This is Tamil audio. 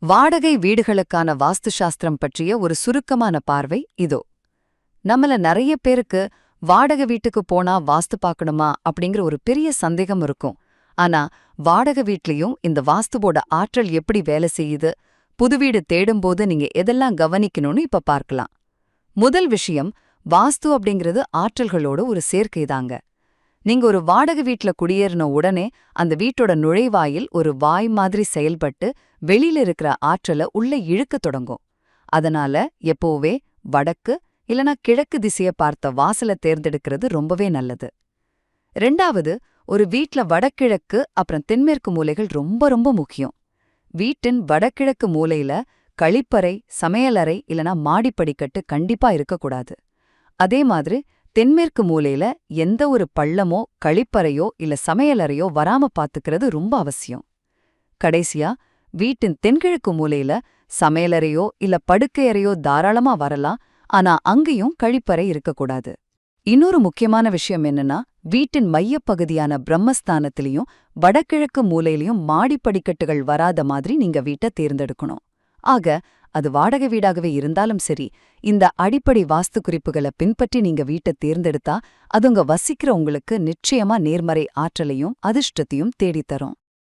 வாடகை வீடுகளுக்கான வாஸ்து சாஸ்திரம் பற்றிய ஒரு சுருக்கமான பார்வை இதோ. நம்மள நிறைய பேருக்கு வாடகை வீட்டுக்கு போனா வாஸ்து பார்க்கணுமா அப்படிங்கிற ஒரு பெரிய சந்தேகம் இருக்கும். ஆனா வாடகை வீட்லயும் இந்த வாஸ்துவோட ஆற்றல் எப்படி வேலை செய்யுது, புது வீடு தேடும்போது நீங்க எதெல்லாம் கவனிக்கணும்னு இப்ப பார்க்கலாம். முதல் விஷயம், வாஸ்து அப்படிங்கிறது ஆற்றல்களோட ஒரு சேர்க்கைதாங்க. நீங்க ஒரு வாடகை வீட்ல குடியேறின உடனே அந்த வீட்டோட நுழைவாயில் ஒரு வாய் மாதிரி செயல்பட்டு வெளியில இருக்கிற ஆற்றல உள்ள இழுக்கத் தொடங்கும். அதனால எப்போவே வடக்கு இல்லனா கிழக்கு திசைய பார்த்த வாசல தேர்ந்தெடுக்கிறது ரொம்பவே நல்லது. ரெண்டாவது, ஒரு வீட்ல வடகிழக்கு அப்புறம் தென்மேற்கு மூலைகள் ரொம்ப ரொம்ப முக்கியம். வீட்டின் வடகிழக்கு மூலையில கழிப்பறை, சமையலறை இல்லனா மாடிப்படிக்கட்டு கண்டிப்பா இருக்கக்கூடாது. அதே மாதிரி தென்மேற்கு மூலையில எந்த ஒரு பள்ளமோ கழிப்பறையோ இல்ல சமையலறையோ வராம பாத்துக்கிறது ரொம்ப அவசியம். கடைசியா, வீட்டின் தென்கிழக்கு மூலையில சமையலறையோ இல்ல படுக்கையறையோ தாராளமா வரலாம், ஆனா அங்கேயும் கழிப்பறை இருக்கக்கூடாது. இன்னொரு முக்கியமான விஷயம் என்னன்னா, வீட்டின் மையப்பகுதியான பிரம்மஸ்தானத்திலையும் வடகிழக்கு மூலையிலையும் மாடிப்படிக்கட்டுகள் வராத மாதிரி நீங்க வீட்டை தேர்ந்தெடுக்கணும். ஆக, அது வாடகை வீடாகவே இருந்தாலும் சரி, இந்த அடிப்படை வாஸ்து குறிப்புகளை பின்பற்றி நீங்க வீட்டை தேர்ந்தெடுத்தா அது உங்க வசிக்கிற உங்களுக்கு நிச்சயமா நேர்மறை ஆற்றலையும் அதிர்ஷ்டத்தையும் தேடித்தரும்.